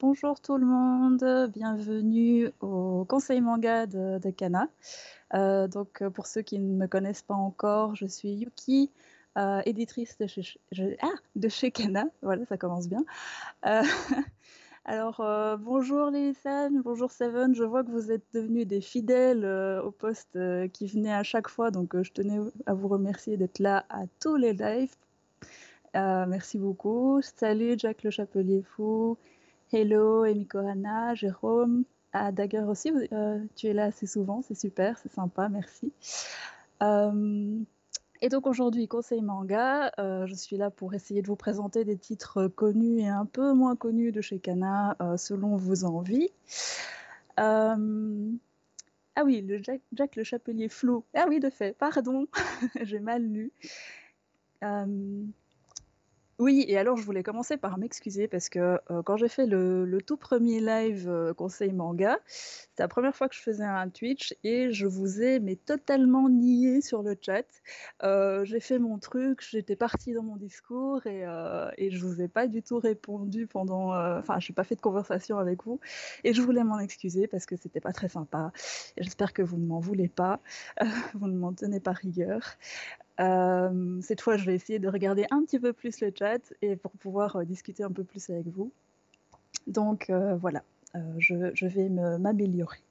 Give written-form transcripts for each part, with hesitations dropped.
Bonjour tout le monde, bienvenue au conseil manga de Kana. Pour ceux qui ne me connaissent pas encore, je suis Yuki, éditrice de chez Kana. Voilà, ça commence bien. Euh, Bonjour Lilisan, bonjour Seven. Je vois que vous êtes devenus des fidèles au poste qui venait à chaque fois, donc je tenais à vous remercier d'être là à tous les lives. Merci beaucoup. Salut Jack le Chapelier Fou. Hello, Emiko Hana, Jérôme. Ah, Dagger aussi, tu es là assez souvent, c'est super, c'est sympa, merci. Euh, et donc aujourd'hui, conseil manga, je suis là pour essayer de vous présenter des titres connus et un peu moins connus de chez Kana, selon vos envies. Euh, ah oui, Jack le Chapelier Flou. Ah oui, de fait, pardon, j'ai mal lu. Euh, Oui, et alors je voulais commencer par m'excuser parce que quand j'ai fait le tout premier live conseil manga, c'était la première fois que je faisais un Twitch et je vous ai mais totalement nié sur le chat. J'ai fait mon truc, j'étais partie dans mon discours et je vous ai pas du tout répondu pendant. Enfin, je n'ai pas fait de conversation avec vous et je voulais m'en excuser parce que c'était pas très sympa. Et j'espère que vous ne m'en voulez pas, vous ne m'en tenez pas rigueur. Cette fois, je vais essayer de regarder un petit peu plus le chat et pour pouvoir discuter un peu plus avec vous. Voilà, je vais m'améliorer.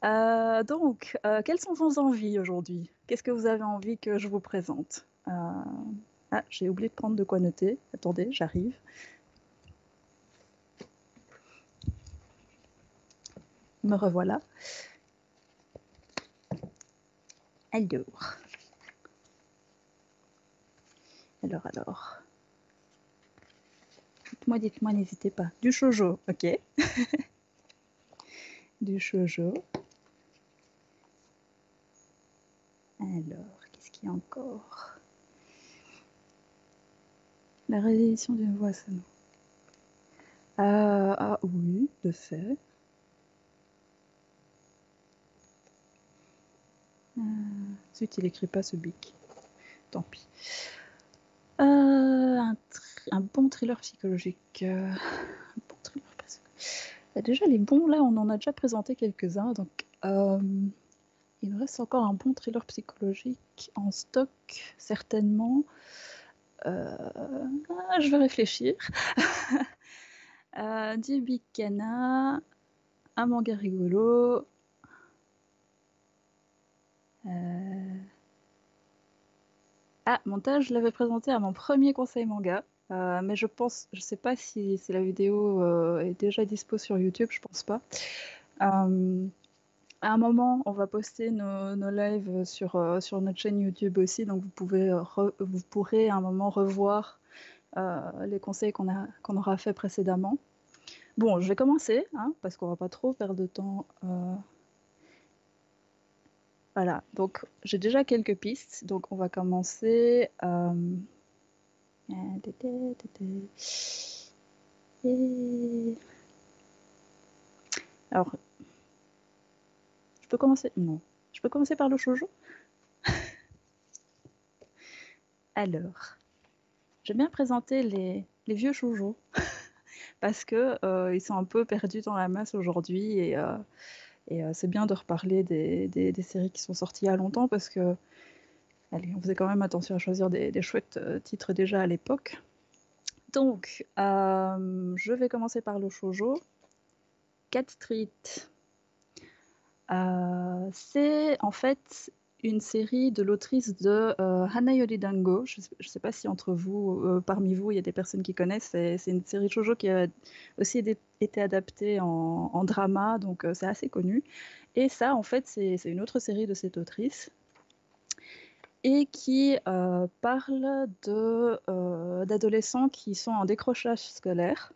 Quelles sont vos envies aujourd'hui? Qu'est-ce que vous avez envie que je vous présente? Ah, j'ai oublié de prendre de quoi noter. Attendez, j'arrive. Me revoilà. Alors, alors. Dites-moi, n'hésitez pas. Du shoujo, ok. Du shoujo. Alors, qu'est-ce qu'il y a encore? La réédition d'une voix sonore. Ah oui, de fait. Zut, il écrit pas ce bic. Tant pis. Un bon thriller psychologique. Un bon thriller psychologique. Déjà, les bons, là, on en a déjà présenté quelques-uns. Il me reste encore un bon thriller psychologique en stock, certainement. Je vais réfléchir. Du Bikana, un manga rigolo. Montage, je l'avais présenté à mon premier conseil manga, mais je sais pas si la vidéo est déjà dispo sur YouTube, je pense pas. À un moment, on va poster nos lives sur notre chaîne YouTube aussi, donc vous pourrez à un moment revoir les conseils qu'on aura fait précédemment. Bon, je vais commencer, hein, parce qu'on va pas trop perdre de temps. Voilà, donc j'ai déjà quelques pistes, donc on va commencer. Et... Alors, je peux commencer? Non. Je peux commencer par le shoujo? Alors, j'aime bien présenter les vieux shoujo parce que ils sont un peu perdus dans la masse aujourd'hui et c'est bien de reparler des séries qui sont sorties il y a longtemps parce que, allez, on faisait quand même attention à choisir des chouettes titres déjà à l'époque. Donc, je vais commencer par le shoujo. Cat Street. C'est en fait une série de l'autrice de Hana Yoridango. Je ne sais pas si parmi vous, il y a des personnes qui connaissent. C'est une série shoujo qui a aussi été adaptée en drama, donc c'est assez connu. Et ça, en fait, c'est une autre série de cette autrice et qui parle d'adolescents qui sont en décrochage scolaire.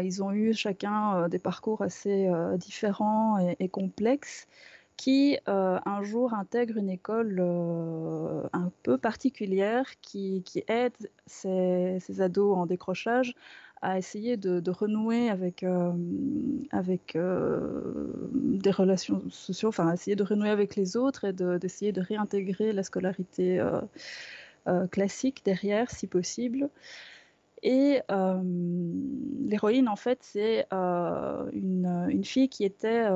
Ils ont eu chacun des parcours assez différents et complexes qui un jour intègrent une école un peu particulière qui aide ces ados en décrochage à essayer de renouer avec des relations sociales, enfin essayer de renouer avec les autres et d'essayer de réintégrer la scolarité classique derrière si possible. Et l'héroïne, en fait, c'est une fille qui était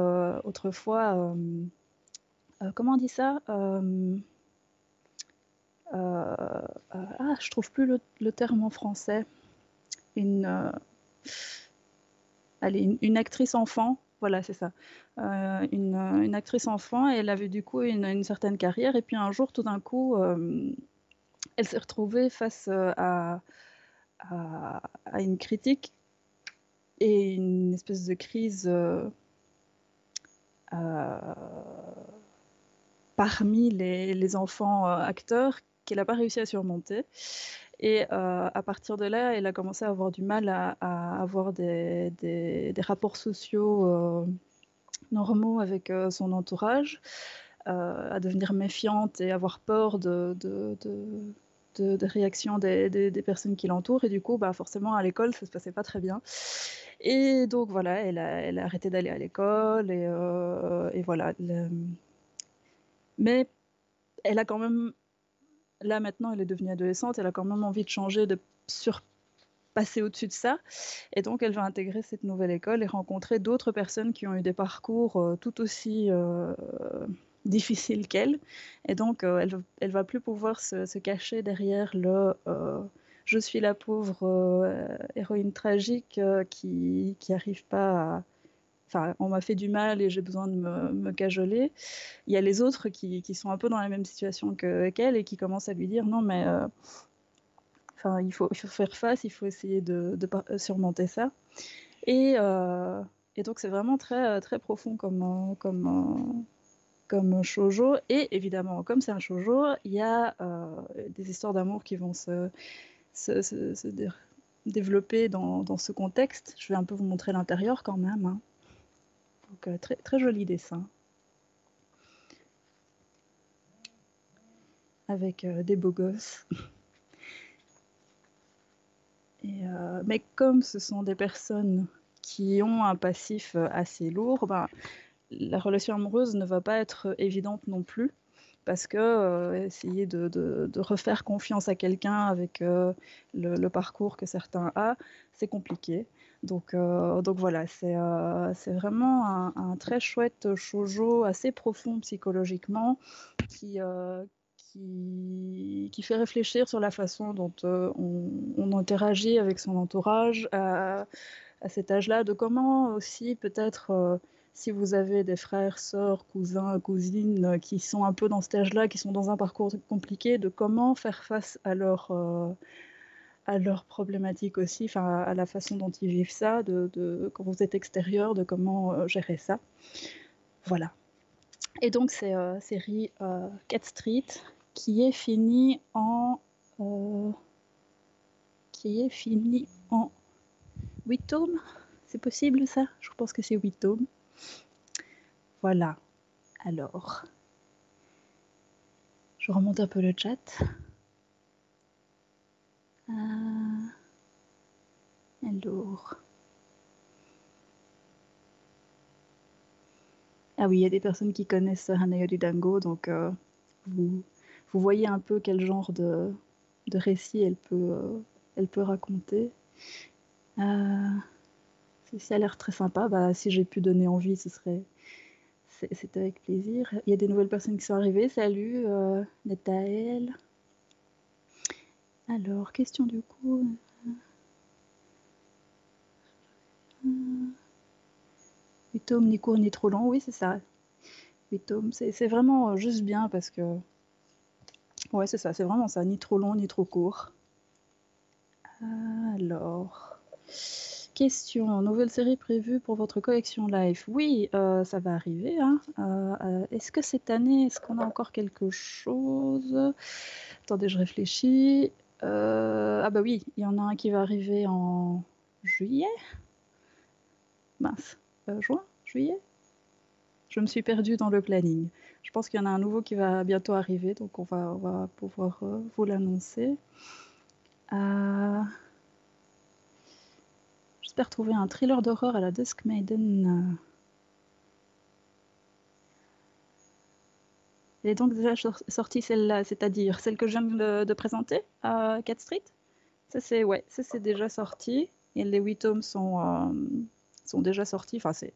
autrefois... comment on dit ça je trouve plus le terme en français. Allez, une actrice enfant, voilà, c'est ça. Une actrice enfant, et elle avait du coup une certaine carrière, et puis un jour, tout d'un coup, elle s'est retrouvée face à une critique et une espèce de crise parmi les enfants acteurs qu'elle n'a pas réussi à surmonter. Et à partir de là, elle a commencé à avoir du mal à avoir des rapports sociaux normaux avec son entourage, à devenir méfiante et avoir peur de réactions des personnes qui l'entourent. Et du coup, bah, forcément, à l'école, ça ne se passait pas très bien. Et donc, voilà, elle a arrêté d'aller à l'école. Et voilà. Mais elle a quand même... Là, maintenant, elle est devenue adolescente. Elle a quand même envie de changer, de passer au-dessus de ça. Et donc, elle va intégrer cette nouvelle école et rencontrer d'autres personnes qui ont eu des parcours tout aussi difficiles qu'elle. Et donc, elle va plus pouvoir se cacher derrière le je suis la pauvre héroïne tragique qui arrive pas à... Enfin, on m'a fait du mal et j'ai besoin de me cajoler. Il y a les autres qui sont un peu dans la même situation qu'elle et qui commencent à lui dire non, mais enfin, il faut faire face, il faut essayer de surmonter ça. Et, euh, et donc, c'est vraiment très, très profond comme shoujo. Et évidemment, comme c'est un shoujo, il y a des histoires d'amour qui vont se développer dans ce contexte. Je vais un peu vous montrer l'intérieur quand même. Hein. Donc, très, très joli dessin. Avec des beaux gosses. Mais comme ce sont des personnes qui ont un passif assez lourd, ben, la relation amoureuse ne va pas être évidente non plus, parce que essayer de refaire confiance à quelqu'un avec le parcours que certains ont, c'est compliqué. Donc voilà, c'est vraiment un très chouette shoujo, assez profond psychologiquement, qui fait réfléchir sur la façon dont on interagit avec son entourage à cet âge-là, de comment aussi peut-être si vous avez des frères, sœurs, cousins, cousines qui sont un peu dans cet âge-là, qui sont dans un parcours compliqué, de comment faire face à leurs problématiques aussi, enfin à la façon dont ils vivent ça, quand vous êtes extérieur, de comment gérer ça. Voilà. Et donc c'est série Cat Street qui est finie en 8 tomes. C'est possible ça? Je pense que c'est 8 tomes. Voilà. Alors, je remonte un peu le chat. Alors. Ah oui, il y a des personnes qui connaissent Hanayori Dango, donc vous voyez un peu quel genre de récit elle peut raconter. Ça a l'air très sympa. Bah, si j'ai pu donner envie, c'est avec plaisir. Il y a des nouvelles personnes qui sont arrivées. Salut, Netaël. Alors, question du coup. 8 tomes, ni court ni trop long. Oui, c'est ça. 8 tomes. C'est vraiment juste bien parce que... Ouais, c'est ça. C'est vraiment ça. Ni trop long, ni trop court. Alors... Question, nouvelle série prévue pour votre collection live. Oui, ça va arriver. Hein. Est-ce que cette année, est-ce qu'on a encore quelque chose? Attendez, je réfléchis. Ah bah oui, il y en a un qui va arriver en juillet. Mince, juin, juillet. Je me suis perdue dans le planning. Je pense qu'il y en a un nouveau qui va bientôt arriver, donc on va pouvoir vous l'annoncer. J'espère trouver un thriller d'horreur à la Dusk Maiden. Elle est donc déjà sortie celle-là, c'est-à-dire celle que je viens de présenter à Cat Street. Ça c'est déjà sorti. Et les 8 tomes sont déjà sortis. Enfin, c'est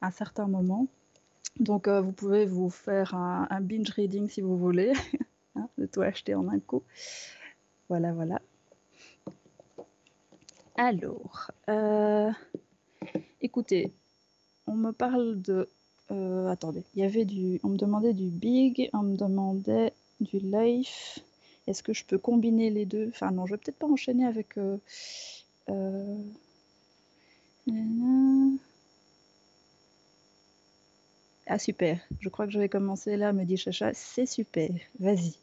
un certain moment. Donc, vous pouvez vous faire un binge reading si vous voulez, hein, de tout acheter en un coup. Voilà, voilà. Alors, écoutez, on me parle de... attendez, on me demandait du big, on me demandait du life. Est-ce que je peux combiner les deux? Enfin non, je vais peut-être pas enchaîner avec... Ah super, je crois que je vais commencer là, me dit Chacha. C'est super, vas-y.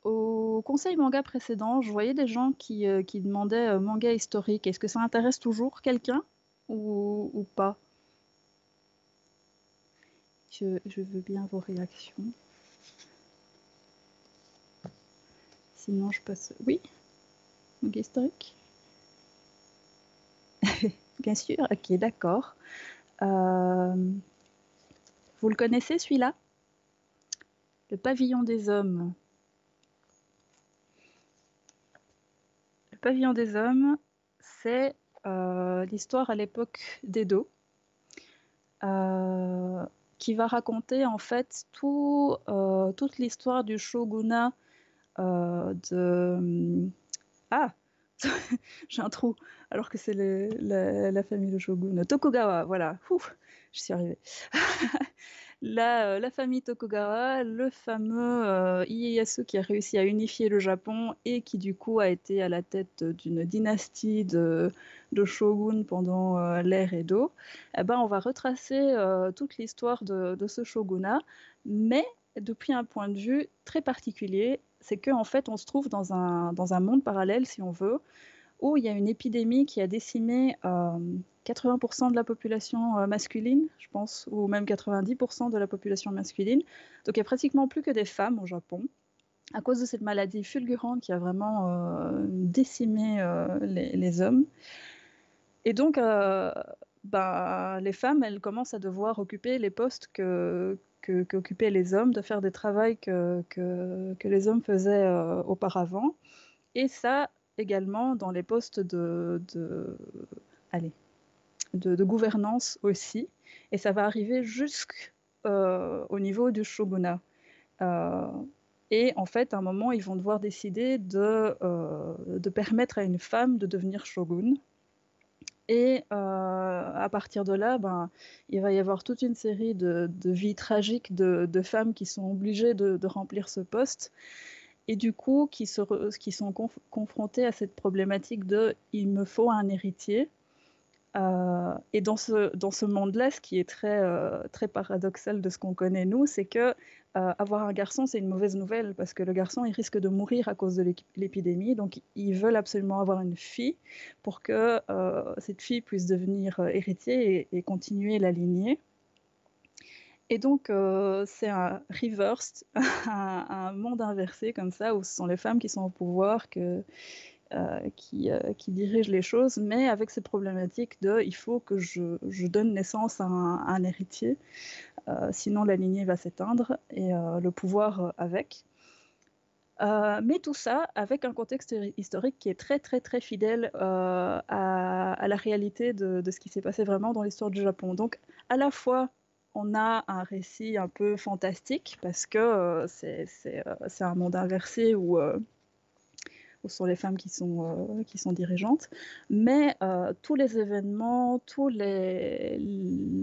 Au conseil manga précédent, je voyais des gens qui demandaient manga historique. Est-ce que ça intéresse toujours quelqu'un ou pas? Je veux bien vos réactions. Sinon, je passe... Oui, manga historique. Bien sûr, ok, d'accord. Vous le connaissez celui-là? Le pavillon des hommes. Le pavillon des hommes, c'est l'histoire à l'époque d'Edo, qui va raconter en fait toute l'histoire du shogunat de... Ah j'ai un trou, alors que c'est la famille de shogun. Tokugawa, voilà. Ouf, je suis arrivée. La famille Tokugawa, le fameux Ieyasu qui a réussi à unifier le Japon et qui du coup a été à la tête d'une dynastie de shoguns pendant l'ère Edo. Eh ben, on va retracer toute l'histoire de ce shogunat, mais depuis un point de vue très particulier, c'est qu'en fait on se trouve dans un monde parallèle, si on veut, où il y a une épidémie qui a décimé 80% de la population masculine, je pense, ou même 90% de la population masculine. Donc il n'y a pratiquement plus que des femmes au Japon, à cause de cette maladie fulgurante qui a vraiment décimé les hommes. Et donc, les femmes, elles commencent à devoir occuper les postes qu'occupaient les hommes, de faire des travaux que les hommes faisaient auparavant. Et ça, également dans les postes de gouvernance aussi. Et ça va arriver jusqu'au niveau du shogunat. Euh, et en fait, à un moment, ils vont devoir décider de permettre à une femme de devenir shogun. Et à partir de là, il va y avoir toute une série de vies tragiques de femmes qui sont obligées de remplir ce poste. Et du coup, qui sont confrontés à cette problématique de il me faut un héritier. Et dans ce monde-là, ce qui est très paradoxal de ce qu'on connaît nous, c'est que avoir un garçon, c'est une mauvaise nouvelle parce que le garçon, il risque de mourir à cause de l'épidémie. Donc, ils veulent absolument avoir une fille pour que cette fille puisse devenir héritier et continuer la lignée. Et donc, c'est un reversed, un monde inversé comme ça, où ce sont les femmes qui sont au pouvoir, qui dirigent les choses, mais avec ces problématiques de il faut que je donne naissance à un héritier, sinon la lignée va s'éteindre, et le pouvoir avec. Mais tout ça avec un contexte historique qui est très fidèle à la réalité de ce qui s'est passé vraiment dans l'histoire du Japon. Donc, à la fois, on a un récit un peu fantastique parce que c'est un monde inversé où ce sont les femmes qui sont dirigeantes, mais tous les événements, tous les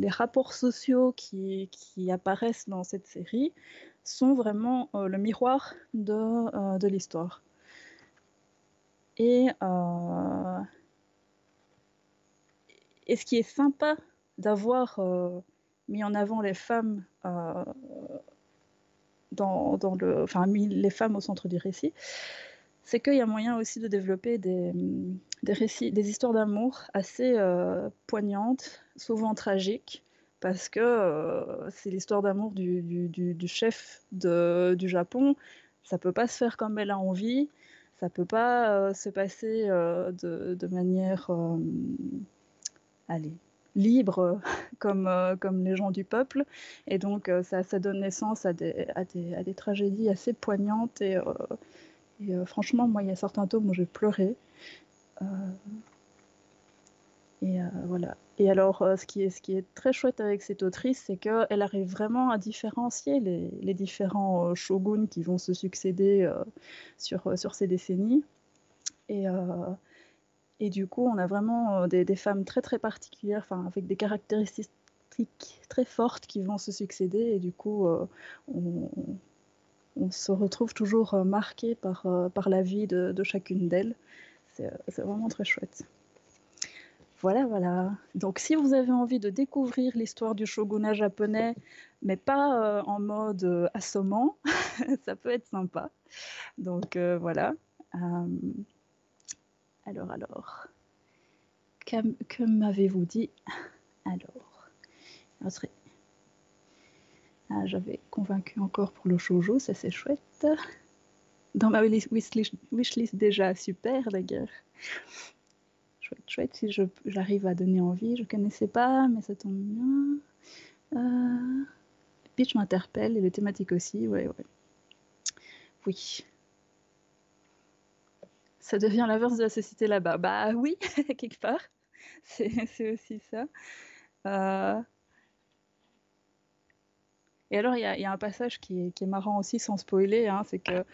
rapports sociaux qui apparaissent dans cette série sont vraiment le miroir de l'histoire. Et ce qui est sympa d'avoir mis en avant les femmes mis les femmes au centre du récit, c'est qu'il y a moyen aussi de développer des récits, des histoires d'amour assez poignantes, souvent tragiques, parce que c'est l'histoire d'amour du chef du Japon. Ça peut pas se faire comme elle a envie, ça peut pas se passer de manière, allez, libres comme les gens du peuple. Et donc, ça donne naissance à des tragédies assez poignantes. Franchement, moi, il y a certains tomes où j'ai pleuré. Euh, voilà. Et alors, ce qui est très chouette avec cette autrice, c'est qu'elle arrive vraiment à différencier les différents shoguns qui vont se succéder sur ces décennies. Et, euh, et du coup, on a vraiment des femmes très très particulières, avec des caractéristiques très fortes qui vont se succéder. Et du coup, on, on se retrouve toujours marqué par la vie de chacune d'elles. C'est vraiment très chouette. Voilà, voilà. Donc, si vous avez envie de découvrir l'histoire du shogunat japonais, mais pas en mode assommant, ça peut être sympa. Donc, voilà. Euh, alors, que m'avez-vous dit? Alors, j'avais convaincu encore pour le shoujo, ça c'est chouette. Dans ma wishlist déjà, super d'ailleurs. Chouette, si j'arrive à donner envie. Je connaissais pas, mais ça tombe bien. Le pitch m'interpelle et les thématiques aussi, ouais. Oui. Ça devient l'inverse de la société là-bas. Bah oui, quelque part. C'est aussi ça. Euh, Et alors, il y a un passage qui est marrant aussi, sans spoiler, hein, c'est que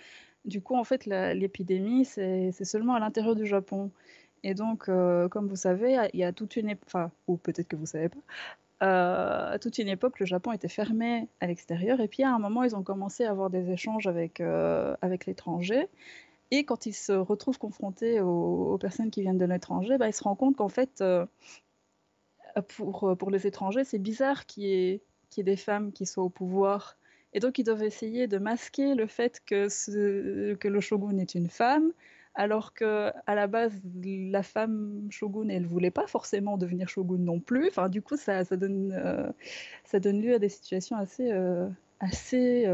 du coup, en fait, l'épidémie, c'est seulement à l'intérieur du Japon. Et donc, comme vous savez, il y a toute une époque, enfin, ou peut-être que vous savez pas, à toute une époque, le Japon était fermé à l'extérieur. Et puis, à un moment, ils ont commencé à avoir des échanges avec l'étranger. Et quand ils se retrouvent confrontés aux personnes qui viennent de l'étranger, bah, ils se rendent compte qu'en fait, pour les étrangers, c'est bizarre qu'il y ait des femmes qui soient au pouvoir. Et donc, ils doivent essayer de masquer le fait que le shogun est une femme, alors que à la base, la femme shogun, elle voulait pas forcément devenir shogun non plus. Enfin, du coup, ça donne lieu à des situations assez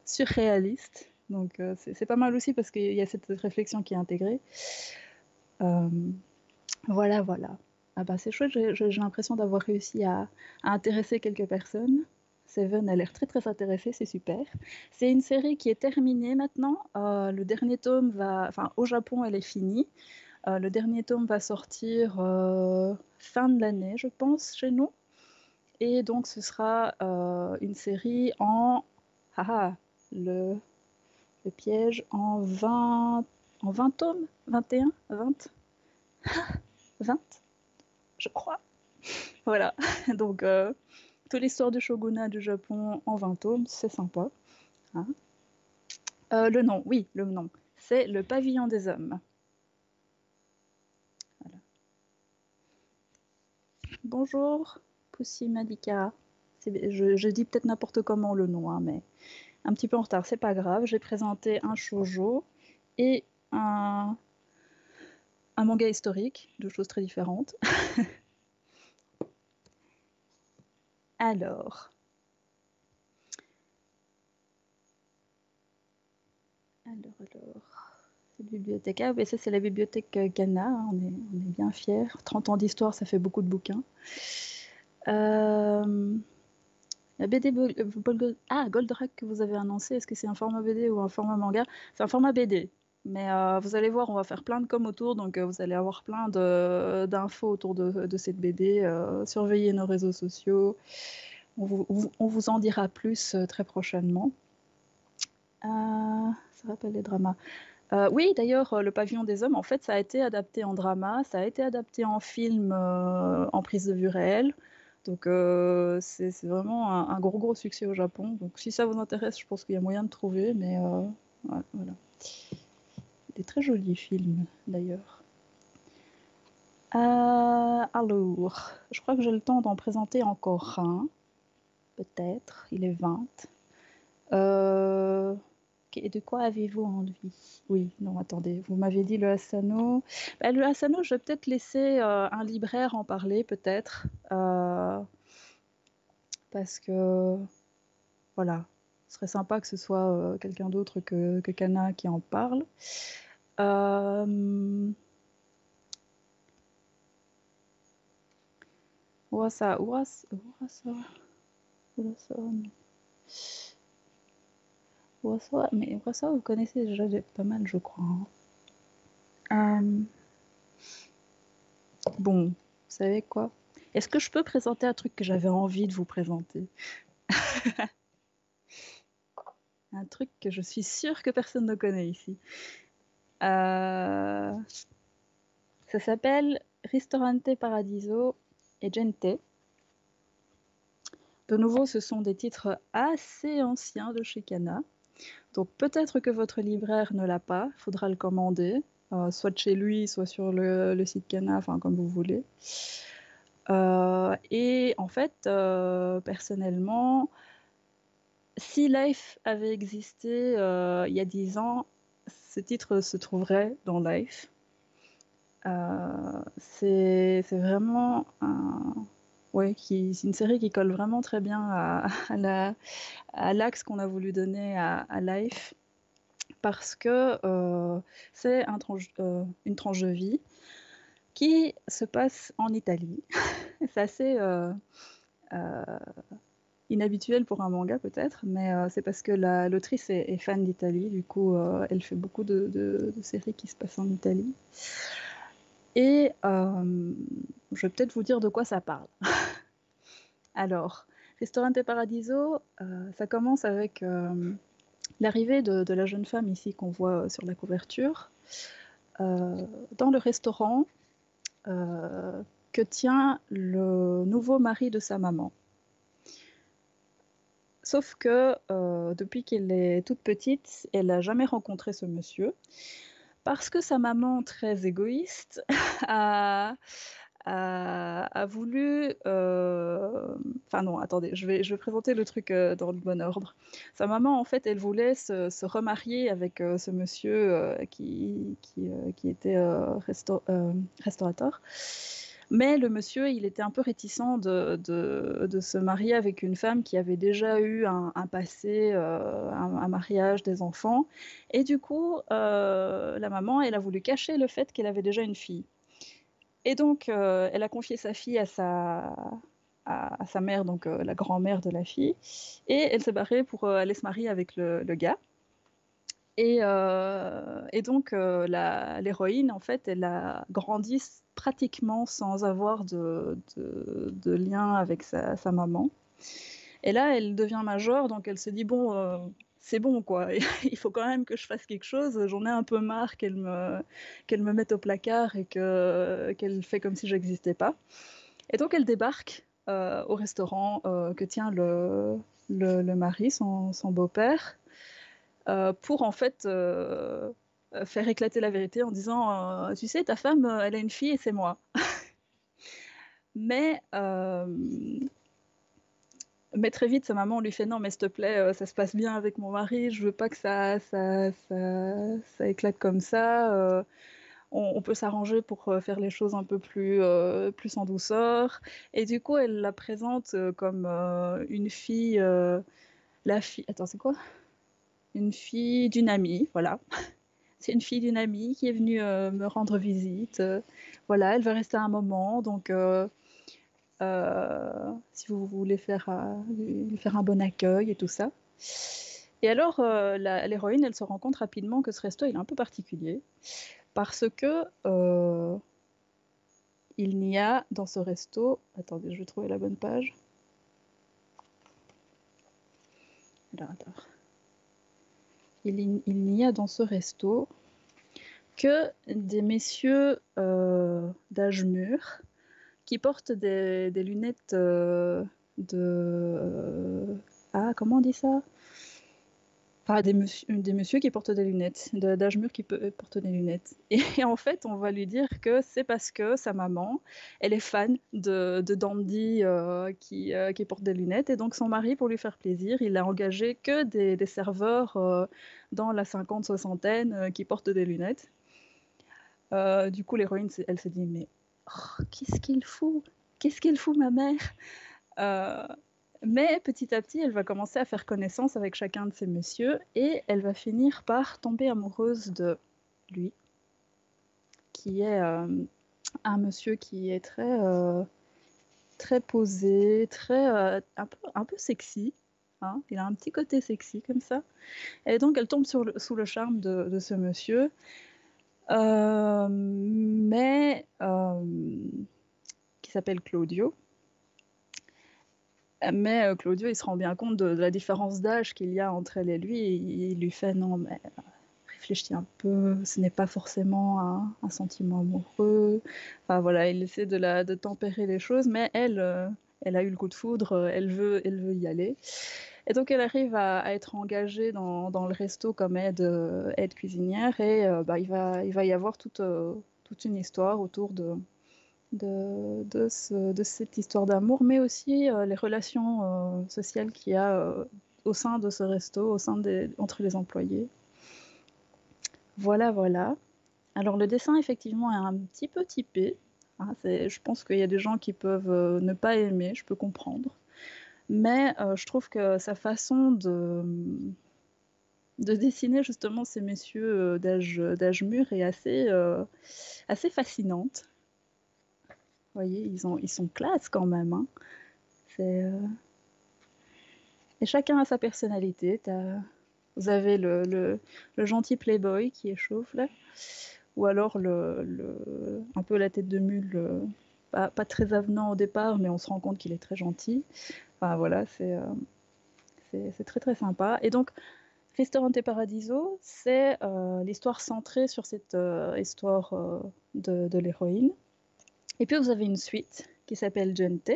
surréalistes. Donc, c'est pas mal aussi parce qu'il y a cette réflexion qui est intégrée. Euh, voilà, voilà. Ah bah c'est chouette, j'ai l'impression d'avoir réussi à intéresser quelques personnes. Seven a l'air très très intéressée, c'est super. C'est une série qui est terminée maintenant. Le dernier tome va, enfin au Japon elle est finie. Le dernier tome va sortir fin de l'année, je pense, chez nous. Et donc ce sera une série haha, le, le piège en 20 tomes, 21, 20, 20, je crois. Voilà, donc toute l'histoire du shogunat du Japon en 20 tomes, c'est sympa. Hein. Le nom, oui, le nom, c'est Le Pavillon des Hommes. Voilà. Bonjour, Pussy Malika. Je dis peut-être n'importe comment le nom, hein, mais un petit peu en retard, c'est pas grave. J'ai présenté un shoujo et un manga historique, deux choses très différentes. Alors, cette bibliothèque. Ah, ben ça, c'est la bibliothèque Ghana. Hein, on est bien fiers. 30 ans d'histoire, ça fait beaucoup de bouquins. La BD Goldorak que vous avez annoncé, est-ce que c'est un format BD ou un format manga? C'est un format BD. Mais vous allez voir, on va faire plein de com autour, donc vous allez avoir plein d'infos autour de cette BD. Surveillez nos réseaux sociaux. On vous en dira plus très prochainement. Ça rappelle les dramas. Oui, d'ailleurs, Le Pavillon des Hommes, en fait, ça a été adapté en drama, ça a été adapté en film en prise de vue réelle. Donc, c'est vraiment un gros, gros succès au Japon. Donc, si ça vous intéresse, je pense qu'il y a moyen de trouver. Mais ouais, voilà. Des très jolis films, d'ailleurs. Alors, je crois que j'ai le temps d'en présenter encore un. Peut-être. Il est 20. Euh, Et de quoi avez-vous envie? Oui, non, attendez, vous m'aviez dit le Asano. Bah, le Asano, je vais peut-être laisser un libraire en parler, peut-être. Parce que, voilà, ce serait sympa que ce soit quelqu'un d'autre que Kana qui en parle. Euh, Urasawa, Urasawa, Urasawa, non. Urasawa, mais Urasawa, vous connaissez déjà pas mal, je crois. Bon, vous savez quoi? Est-ce que je peux présenter un truc que j'avais envie de vous présenter? Un truc que je suis sûre que personne ne connaît ici. Ça s'appelle Ristorante Paradiso e Gente. De nouveau, ce sont des titres assez anciens de chez Kana. Donc peut-être que votre libraire ne l'a pas, il faudra le commander, soit de chez lui, soit sur le site Kana, enfin comme vous voulez. Et en fait, personnellement, si Life avait existé il y a 10 ans, ce titre se trouverait dans Life. C'est vraiment c'est une série qui colle vraiment très bien à l'axe qu'on a voulu donner à Life, parce que c'est une tranche de vie qui se passe en Italie. C'est assez inhabituel pour un manga peut-être, mais c'est parce que l'autrice est fan d'Italie, du coup elle fait beaucoup de séries qui se passent en Italie. Et je vais peut-être vous dire de quoi ça parle. Alors, Ristorante Paradiso, ça commence avec l'arrivée de la jeune femme ici qu'on voit sur la couverture dans le restaurant que tient le nouveau mari de sa maman. Sauf que depuis qu'elle est toute petite, elle n'a jamais rencontré ce monsieur, parce que sa maman, très égoïste, a voulu... Enfin non, attendez, je vais présenter le truc dans le bon ordre. Sa maman, en fait, elle voulait se remarier avec ce monsieur qui était restaurateur. Mais le monsieur, il était un peu réticent de se marier avec une femme qui avait déjà eu un passé, un mariage, des enfants. Et du coup, la maman, elle a voulu cacher le fait qu'elle avait déjà une fille. Et donc, elle a confié sa fille à sa mère, donc la grand-mère de la fille. Et elle s'est barrée pour aller se marier avec le gars. Et donc, l'héroïne, en fait, elle a grandi pratiquement sans avoir de lien avec sa maman. Et là, elle devient majeure, donc elle se dit, bon, c'est bon, quoi. Il faut quand même que je fasse quelque chose. J'en ai un peu marre qu'elle me mette au placard et qu'elle fait comme si j'existais pas. Et donc, elle débarque au restaurant que tient le mari, son beau-père, pour en fait faire éclater la vérité en disant tu sais, ta femme, elle a une fille et c'est moi. Mais très vite, sa maman lui fait non, mais s'il te plaît, ça se passe bien avec mon mari, je veux pas que ça éclate comme ça. On peut s'arranger pour faire les choses un peu plus en douceur. Et du coup, elle la présente comme une fille. La fille. Attends, c'est quoi? Une fille d'une amie, voilà. C'est une fille d'une amie qui est venue me rendre visite. Voilà, elle veut rester un moment, donc si vous voulez lui faire un bon accueil et tout ça. Et alors, l'héroïne, elle se rend compte rapidement que ce resto, il est un peu particulier, parce que il n'y a dans ce resto... Attendez, je vais trouver la bonne page. Alors, attends. Il n'y a dans ce resto que des messieurs d'âge mûr qui portent des lunettes comment on dit ça? Enfin, des messieurs qui portent des lunettes, d'âge mûr qui portent des lunettes. Et en fait, on va lui dire que c'est parce que sa maman, elle est fan de dandy qui portent des lunettes. Et donc, son mari, pour lui faire plaisir, il a engagé que des serveurs dans la cinquante-soixantaine qui portent des lunettes. Du coup, l'héroïne, elle se dit, mais qu'est-ce qu'il fout? Qu'est-ce qu'elle fout, ma mère? Mais petit à petit, elle va commencer à faire connaissance avec chacun de ces messieurs et elle va finir par tomber amoureuse de lui, qui est un monsieur qui est très très posé, un peu sexy. Hein. Il a un petit côté sexy comme ça. Et donc elle tombe sous le charme de ce monsieur. Mais qui s'appelle Claudio. Mais Claudio, il se rend bien compte de la différence d'âge qu'il y a entre elle et lui. Et il lui fait non, mais réfléchis un peu, ce n'est pas forcément un sentiment amoureux. Enfin voilà, il essaie de tempérer les choses, mais elle a eu le coup de foudre, elle veut y aller. Et donc elle arrive à être engagée dans le resto comme aide cuisinière et bah, il va y avoir toute une histoire autour de cette histoire d'amour, mais aussi les relations sociales qu'il y a au sein de ce resto, entre les employés. Voilà, voilà. Alors le dessin, effectivement, est un petit peu typé. Hein, je pense qu'il y a des gens qui peuvent ne pas aimer, je peux comprendre. Mais je trouve que sa façon de dessiner justement ces messieurs d'âge mûr est assez fascinante. Vous voyez, ils sont classe quand même. Hein. C'est, Et chacun a sa personnalité. Vous avez le gentil playboy qui est chauve là, ou alors un peu la tête de mule, pas très avenant au départ, mais on se rend compte qu'il est très gentil. Enfin voilà, c'est très très sympa. Et donc, Ristorante Paradiso, c'est l'histoire centrée sur cette histoire de l'héroïne. Et puis vous avez une suite qui s'appelle Gente,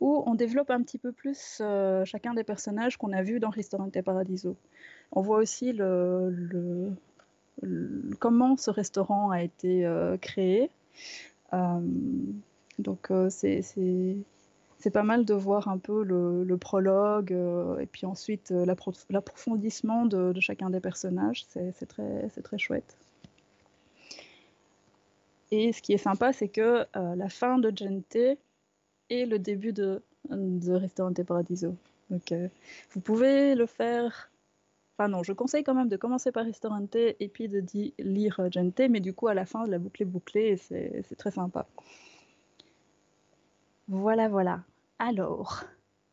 où on développe un petit peu plus chacun des personnages qu'on a vus dans Ristorante Paradiso. On voit aussi comment ce restaurant a été créé. Donc c'est pas mal de voir un peu le prologue et puis ensuite l'approfondissement de chacun des personnages. C'est très chouette. Et ce qui est sympa, c'est que la fin de Gente est le début de Ristorante Paradiso. Donc vous pouvez le faire. Enfin non, je conseille quand même de commencer par Ristorante et puis de lire Gente, mais du coup à la fin la boucle est bouclée et c'est très sympa. Voilà, voilà. Alors,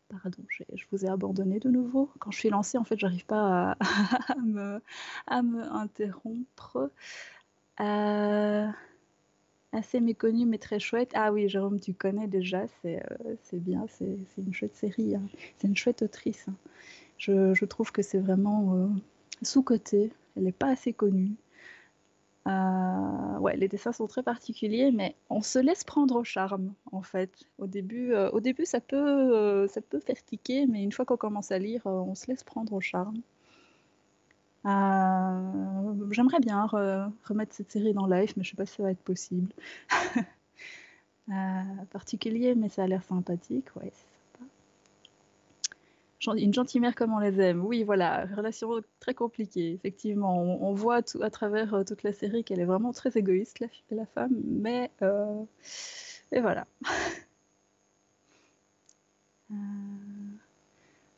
pardon, je vous ai abandonné de nouveau. Quand je suis lancée, en fait, j'arrive pas à me interrompre. Euh, Assez méconnu, mais très chouette. Ah oui, Jérôme, tu connais déjà, c'est bien, c'est une chouette série. Hein. C'est une chouette autrice. Hein. Je trouve que c'est vraiment sous-coté. Elle n'est pas assez connue. Ouais, les dessins sont très particuliers, mais on se laisse prendre au charme, en fait. Au début ça peut faire tiquer, mais une fois qu'on commence à lire, on se laisse prendre au charme. J'aimerais bien remettre cette série dans Life, mais je sais pas si ça va être possible. Particulier, mais ça a l'air sympathique, ouais, c'est sympa. Une gentille mère comme on les aime, oui, voilà, relation très compliquée, effectivement. On voit à travers toute la série qu'elle est vraiment très égoïste, la femme, mais et voilà.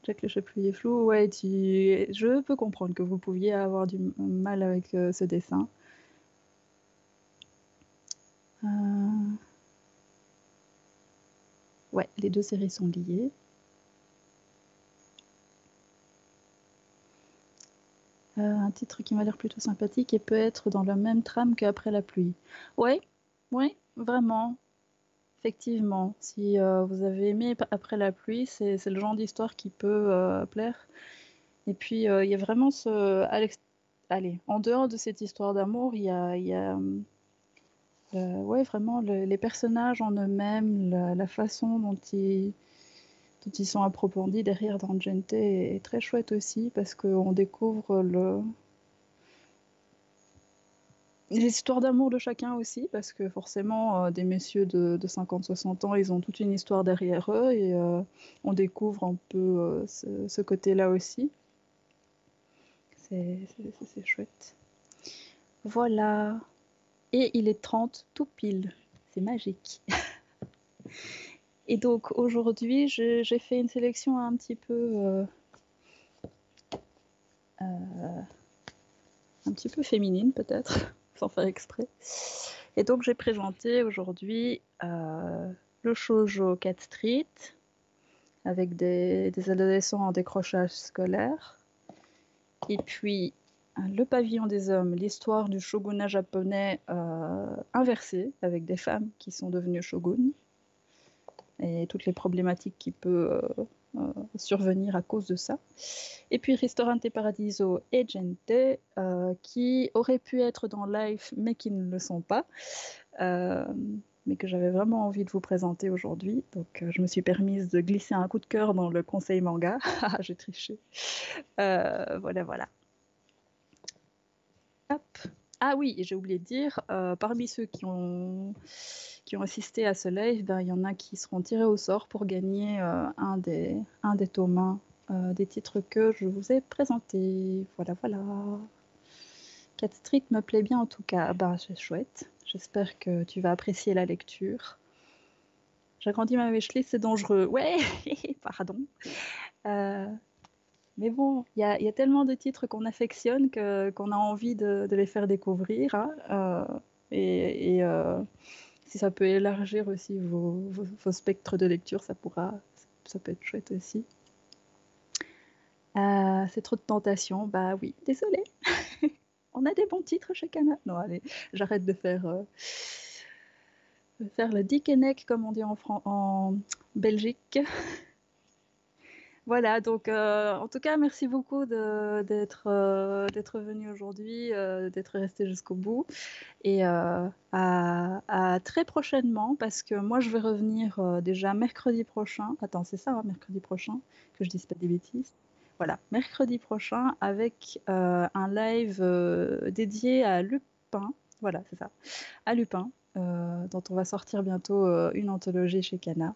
Jack le chapelier flou, ouais, je peux comprendre que vous pouviez avoir du mal avec ce dessin. Ouais, les deux séries sont liées. Un titre qui m'a l'air plutôt sympathique et peut être dans la même trame qu'Après la pluie. Ouais, ouais, vraiment. Effectivement, si vous avez aimé Après la pluie, c'est le genre d'histoire qui peut plaire. Et puis, il y a vraiment allez, en dehors de cette histoire d'amour, il y a ouais, vraiment les personnages en eux-mêmes, la façon dont ils sont approfondis derrière dans Gente est très chouette aussi parce qu'on découvre les histoires d'amour de chacun aussi, parce que forcément, des messieurs de 50-60 ans, ils ont toute une histoire derrière eux et on découvre un peu ce côté-là aussi. C'est chouette. Voilà. Et il est 30 tout pile. C'est magique. Et donc aujourd'hui, j'ai fait une sélection un petit peu féminine peut-être, sans faire exprès. Et donc j'ai présenté aujourd'hui le shoujo Cat Street, avec des adolescents en décrochage scolaire. Et puis, le pavillon des hommes, l'histoire du shogunat japonais inversé, avec des femmes qui sont devenues shoguns, et toutes les problématiques qui peuvent survenir à cause de ça. Et puis Ristorante Paradiso et Gente, qui auraient pu être dans Life, mais qui ne le sont pas. Mais que j'avais vraiment envie de vous présenter aujourd'hui. Donc, je me suis permise de glisser un coup de cœur dans le conseil manga. J'ai triché. Voilà, voilà. Hop. Ah oui, et j'ai oublié de dire, parmi ceux qui ont assisté à ce live, ben, il y en a qui seront tirés au sort pour gagner un des tomes 1 des titres que je vous ai présentés. Voilà, voilà. Cat Street me plaît bien en tout cas. Bah, c'est chouette. J'espère que tu vas apprécier la lecture. J'agrandis ma wishlist, c'est dangereux. Ouais, pardon. Mais bon, il y a tellement de titres qu'on affectionne qu'on a envie de les faire découvrir. Hein, et si ça peut élargir aussi vos spectres de lecture, ça peut être chouette aussi. C'est trop de tentation. Bah oui, désolé. On a des bons titres chez Kana. Non, allez, j'arrête de faire le dick et neck, comme on dit en Belgique. Voilà, donc en tout cas, merci beaucoup d'être venu aujourd'hui, d'être resté jusqu'au bout. Et à très prochainement, parce que moi, je vais revenir déjà mercredi prochain. Attends, c'est ça, hein, mercredi prochain, que je dise pas des bêtises. Voilà, mercredi prochain, avec un live dédié à Lupin. Voilà, c'est ça, à Lupin, dont on va sortir bientôt une anthologie chez Kana.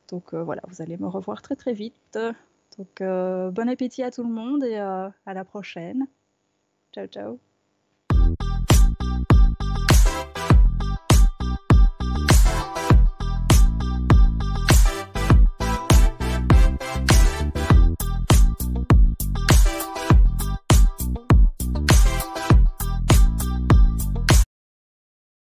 Donc voilà, vous allez me revoir très très vite. Donc bon appétit à tout le monde et à la prochaine. Ciao ciao.